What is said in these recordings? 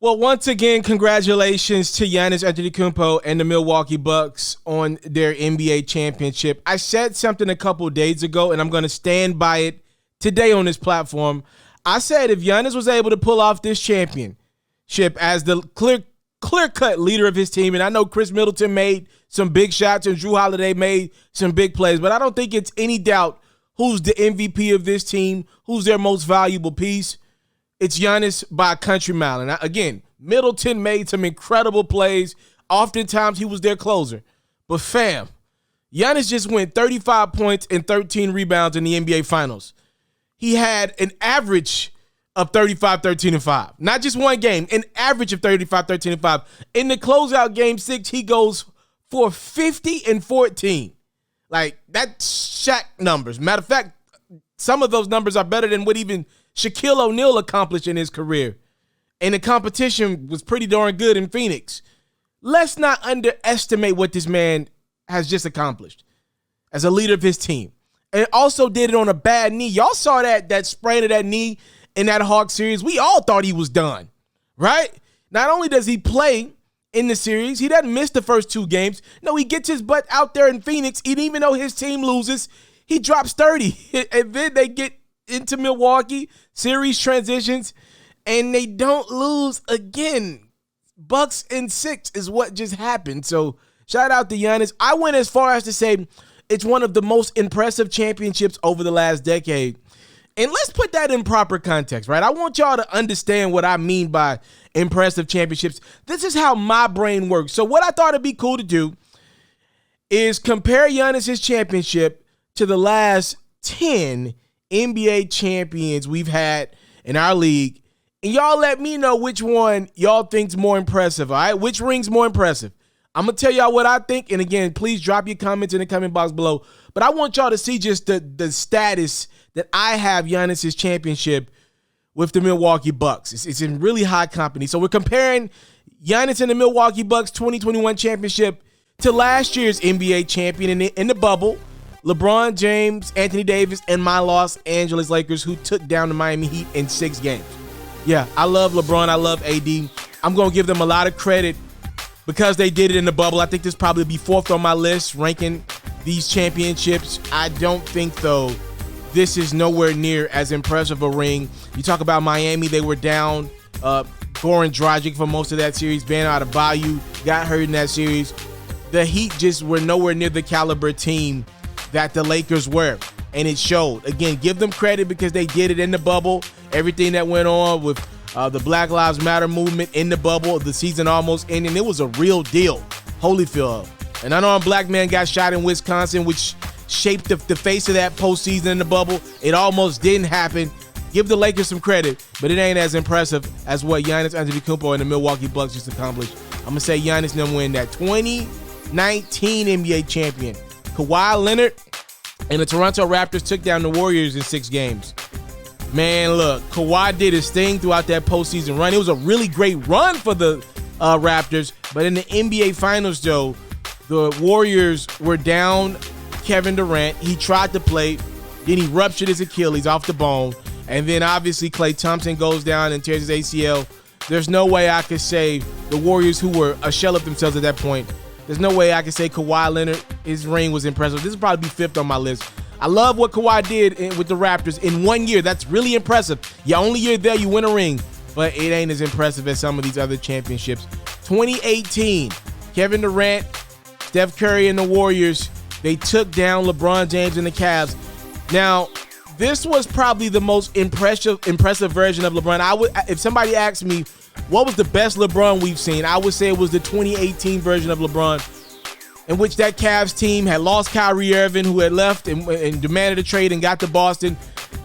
Well, once again, congratulations to Giannis Antetokounmpo and the Milwaukee Bucks on their NBA championship. I said something a couple days ago, and I'm going to stand by it today on this platform. I said if Giannis was able to pull off this championship as the clear-cut leader of his team, and I know Chris Middleton made some big shots and Jrue Holiday made some big plays, but I don't think it's any doubt who's the MVP of this team, who's their most valuable piece. It's Giannis by a country mile. And again, Middleton made some incredible plays. Oftentimes, he was their closer. But fam, Giannis just went 35 points and 13 rebounds in the NBA Finals. He had an average of 35, 13, and 5. Not just one game, an average of 35, 13, and 5. In the closeout game 6, he goes for 50 and 14. Like, that's Shaq numbers. Matter of fact, some of those numbers are better than what even Shaquille O'Neal accomplished in his career. And the competition was pretty darn good in Phoenix. Let's not underestimate what this man has just accomplished as a leader of his team. And also did it on a bad knee. Y'all saw that sprain of that knee in that Hawks series. We all thought he was done, right? Not only does he play in the series, he doesn't miss the first 2 games. No, he gets his butt out there in Phoenix, and even though his team loses, he drops 30. And then they get into Milwaukee, series transitions, and they don't lose again. Bucks in 6 is what just happened. So shout out to Giannis. I went as far as to say it's one of the most impressive championships over the last decade. And let's put that in proper context, right? I want y'all to understand what I mean by impressive championships. This is how my brain works. So what I thought it'd be cool to do is compare Giannis' championship to the last 10 NBA champions we've had in our league. And y'all let me know which one y'all think's more impressive, all right? Which ring's more impressive? I'm going to tell y'all what I think. And again, please drop your comments in the comment box below. But I want y'all to see just the status that I have Giannis' championship with the Milwaukee Bucks. It's in really high company. So we're comparing Giannis and the Milwaukee Bucks 2021 championship to last year's NBA champion in the bubble, LeBron James, Anthony Davis, and my Los Angeles Lakers, who took down the Miami Heat in 6 games. Yeah, I love LeBron. I love AD. I'm going to give them a lot of credit because they did it in the bubble. I think this probably be 4th on my list, ranking these championships. I don't think, though, this is nowhere near as impressive a ring. You talk about Miami, they were down. Goran Dragic for most of that series. Bam Adebayo got hurt in that series. The Heat just were nowhere near the caliber team that the Lakers were, and it showed. Again, give them credit because they did it in the bubble. Everything that went on with the Black Lives Matter movement in the bubble, the season almost ending, it was a real deal. Holyfield. An unarmed black man got shot in Wisconsin, which shaped the face of that postseason in the bubble. It almost didn't happen. Give the Lakers some credit, but it ain't as impressive as what Giannis Antetokounmpo and the Milwaukee Bucks just accomplished. I'm going to say Giannis and them win that 2019 NBA champion. Kawhi Leonard and the Toronto Raptors took down the Warriors in 6 games. Man, look, Kawhi did his thing throughout that postseason run. It was a really great run for the Raptors, but in the NBA Finals, though, the Warriors were down Kevin Durant. He tried to play, then he ruptured his Achilles off the bone, and then obviously Klay Thompson goes down and tears his ACL. There's no way I could say the Warriors, who were a shell of themselves at that point, there's no way I can say Kawhi Leonard, his ring was impressive. This will probably be 5th on my list. I love what Kawhi did with the Raptors in 1 year. That's really impressive. Your only year there, you win a ring, but it ain't as impressive as some of these other championships. 2018, Kevin Durant, Steph Curry, and the Warriors, they took down LeBron James and the Cavs. Now, this was probably the most impressive version of LeBron. If somebody asked me, what was the best LeBron we've seen? I would say it was the 2018 version of LeBron, in which that Cavs team had lost Kyrie Irving, who had left and demanded a trade and got to Boston.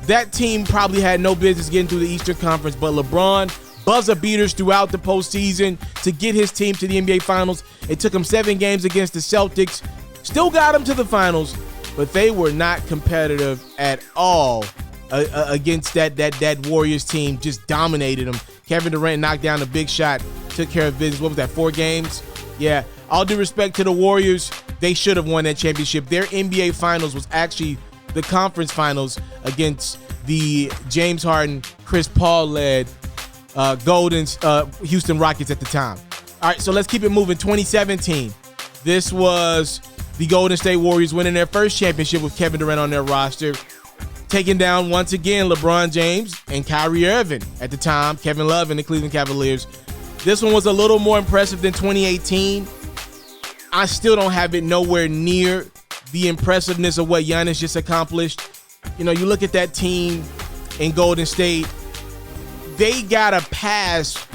That team probably had no business getting through the Eastern Conference, but LeBron, buzzer beaters throughout the postseason to get his team to the NBA Finals. It took him 7 games against the Celtics. Still got him to the Finals, but they were not competitive at all against that Warriors team. Just dominated them. Kevin Durant knocked down a big shot, took care of business. What was that, 4 games? Yeah, all due respect to the Warriors, they should have won that championship. Their NBA Finals was actually the conference finals against the James Harden, Chris Paul-led Houston Rockets at the time. All right, so let's keep it moving. 2017. This was the Golden State Warriors winning their first championship with Kevin Durant on their roster, taking down once again LeBron James and Kyrie Irving at the time, Kevin Love and the Cleveland Cavaliers. This one was a little more impressive than 2018. I still don't have it nowhere near the impressiveness of what Giannis just accomplished. You know, you look at that team in Golden State, they got a pass.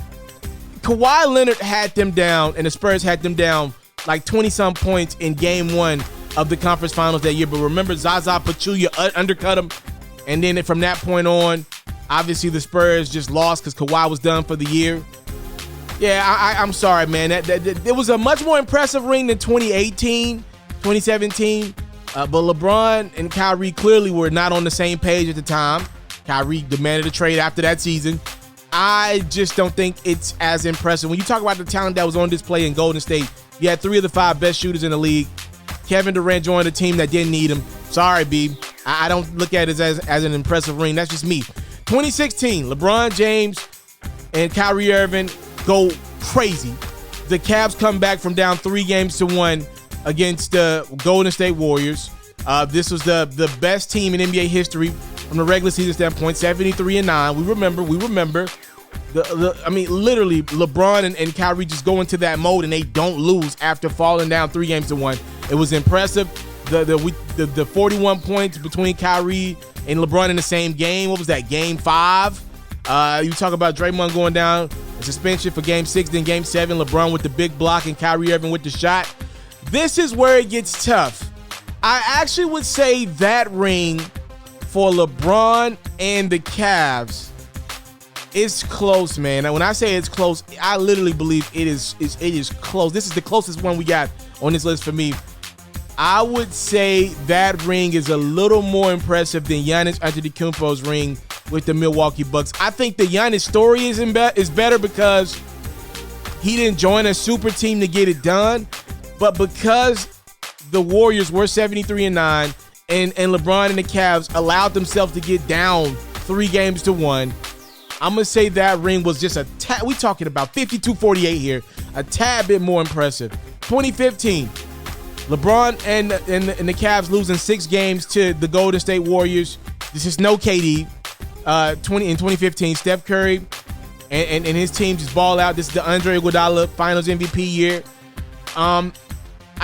Kawhi Leonard had them down, and the Spurs had them down like 20-some points in game one of the conference finals that year. But remember, Zaza Pachulia undercut him. And then from that point on, obviously the Spurs just lost because Kawhi was done for the year. Yeah, I'm sorry, man. It was a much more impressive ring than 2018, 2017. But LeBron and Kyrie clearly were not on the same page at the time. Kyrie demanded a trade after that season. I just don't think it's as impressive. When you talk about the talent that was on display in Golden State, you had 3 of the 5 best shooters in the league. Kevin Durant joined a team that didn't need him. Sorry, B. I don't look at it as an impressive ring. That's just me. 2016, LeBron James and Kyrie Irving go crazy. The Cavs come back from down 3-1 against the Golden State Warriors. This was the best team in NBA history from the regular season standpoint, 73-9. We remember. Literally, LeBron and Kyrie just go into that mode and they don't lose after falling down 3-1. It was impressive. The 41 points between Kyrie and LeBron in the same game. What was that? Game 5. You talk about Draymond going down, a suspension for game 6, then game 7. LeBron with the big block and Kyrie Irving with the shot. This is where it gets tough. I actually would say that ring for LeBron and the Cavs is close, man. And when I say it's close, I literally believe it is close. This is the closest one we got on this list for me. I would say that ring is a little more impressive than Giannis Antetokounmpo's ring with the Milwaukee Bucks. I think the Giannis story is better because he didn't join a super team to get it done, but because the Warriors were 73-9 and LeBron and the Cavs allowed themselves to get down 3-1, I'm going to say that ring was just a tad. We're talking about 52-48 here, a tad bit more impressive. 2015, LeBron and the Cavs losing 6 games to the Golden State Warriors. This is no KD. In 2015, Steph Curry and his team just ball out. This is the Andre Iguodala Finals MVP year. I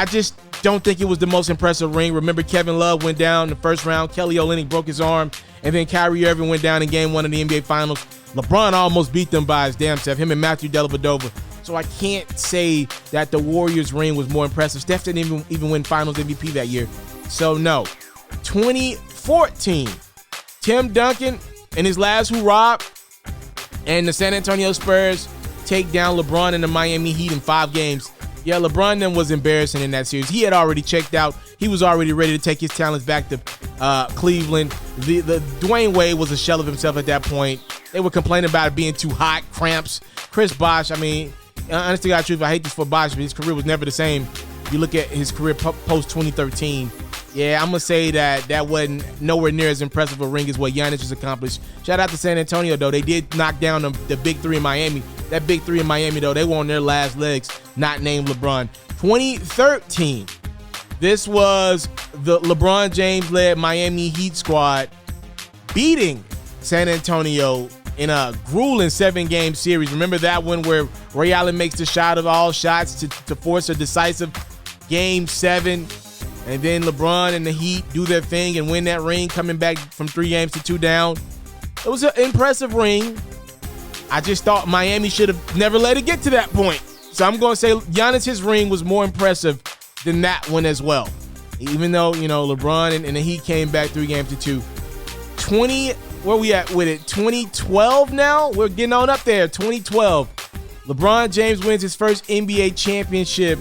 just don't think it was the most impressive ring. Remember, Kevin Love went down in the first round. Kelly Olynyk broke his arm. And then Kyrie Irving went down in game 1 of the NBA Finals. LeBron almost beat them by his damn self, him and Matthew Dellavedova. So I can't say that the Warriors ring was more impressive. Steph didn't even win Finals MVP that year. So no. 2014, Tim Duncan in his last hurrah, and the San Antonio Spurs take down LeBron and the Miami Heat in 5 games. Yeah, LeBron then was embarrassing in that series. He had already checked out. He was already ready to take his talents back to Cleveland. The Dwayne Wade was a shell of himself at that point. They were complaining about it being too hot, cramps. Chris Bosh, honestly, God, truth, I hate this for Bosh, but his career was never the same. You look at his career post 2013. Yeah, I'm going to say that wasn't nowhere near as impressive a ring as what Giannis has accomplished. Shout out to San Antonio, though. They did knock down the big 3 in Miami. That big 3 in Miami, though, they were on their last legs, not named LeBron. 2013, this was the LeBron James-led Miami Heat squad beating San Antonio in a grueling 7-game series. Remember that one where Ray Allen makes the shot of all shots to force a decisive Game 7? And then LeBron and the Heat do their thing and win that ring, coming back from 3 games to 2 down. It was an impressive ring. I just thought Miami should have never let it get to that point. So I'm going to say Giannis' ring was more impressive than that one as well. Even though, LeBron and the Heat came back 3 games to 2. Where we at with it? 2012 now? We're getting on up there. 2012. LeBron James wins his first NBA championship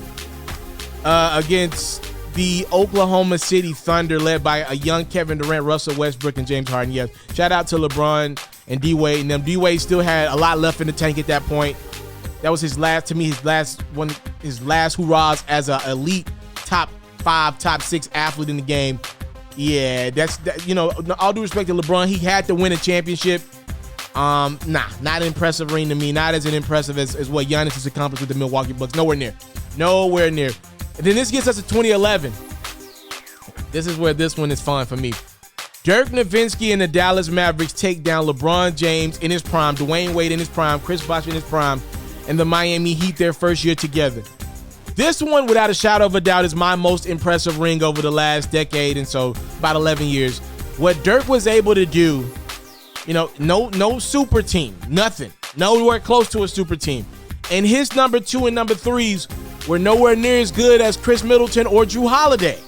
against the Oklahoma City Thunder, led by a young Kevin Durant, Russell Westbrook, and James Harden. Yes, shout out to LeBron and D-Wade and them. D-Wade still had a lot left in the tank at that point. That was his last hurrahs as an elite top 5, top 6 athlete in the game. Yeah, all due respect to LeBron, he had to win a championship. Not an impressive ring to me. Not as impressive as what Giannis has accomplished with the Milwaukee Bucks. Nowhere near. Nowhere near. And then this gets us to 2011. This is where this one is fun for me. Dirk Nowitzki and the Dallas Mavericks take down LeBron James in his prime, Dwayne Wade in his prime, Chris Bosh in his prime, and the Miami Heat their first year together. This one, without a shadow of a doubt, is my most impressive ring over the last decade, and so about 11 years. What Dirk was able to do, no super team, nothing, nowhere close to a super team. And his number 2 and number 3s were nowhere near as good as Chris Middleton or Drew Holiday.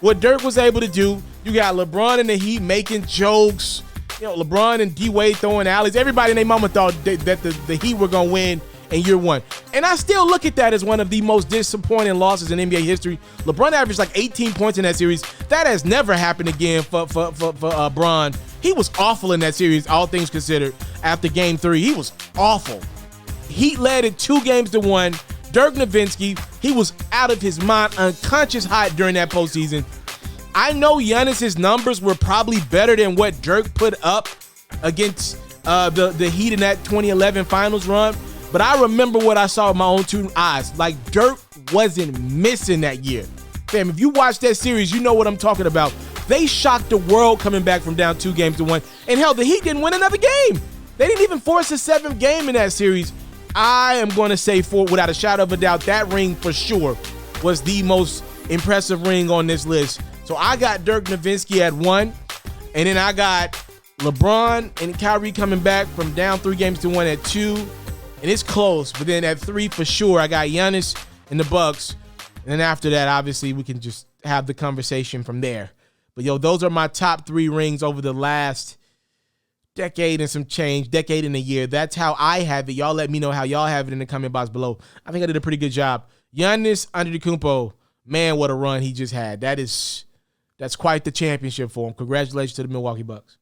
What Dirk was able to do, you got LeBron and the Heat making jokes, LeBron and D-Wade throwing alleys. Everybody in their mama thought that the Heat were going to win in year one. And I still look at that as one of the most disappointing losses in NBA history. LeBron averaged like 18 points in that series. That has never happened again for Bron. He was awful in that series, all things considered. After game 3, he was awful. Heat led it 2-1. Dirk Nowitzki, he was out of his mind, unconscious hot during that postseason. I know Giannis's numbers were probably better than what Dirk put up against the Heat in that 2011 finals run, but I remember what I saw with my own 2 eyes. Like, Dirk wasn't missing that year. Fam, if you watch that series, you know what I'm talking about. They shocked the world coming back from down 2-1. And hell, the Heat didn't win another game. They didn't even force a 7th game in that series. I am going to say, without a shadow of a doubt, that ring for sure was the most impressive ring on this list. So I got Dirk Nowitzki at 1, and then I got LeBron and Kyrie coming back from down 3-1 at 2, and it's close. But then at 3 for sure, I got Giannis and the Bucks, and then after that, obviously, we can just have the conversation from there. But those are my top 3 rings over the last decade and some change, decade and a year. That's how I have it. Y'all let me know how y'all have it in the comment box below. I think I did a pretty good job. Giannis Antetokounmpo, man, what a run he just had. That's quite the championship for him. Congratulations to the Milwaukee Bucks.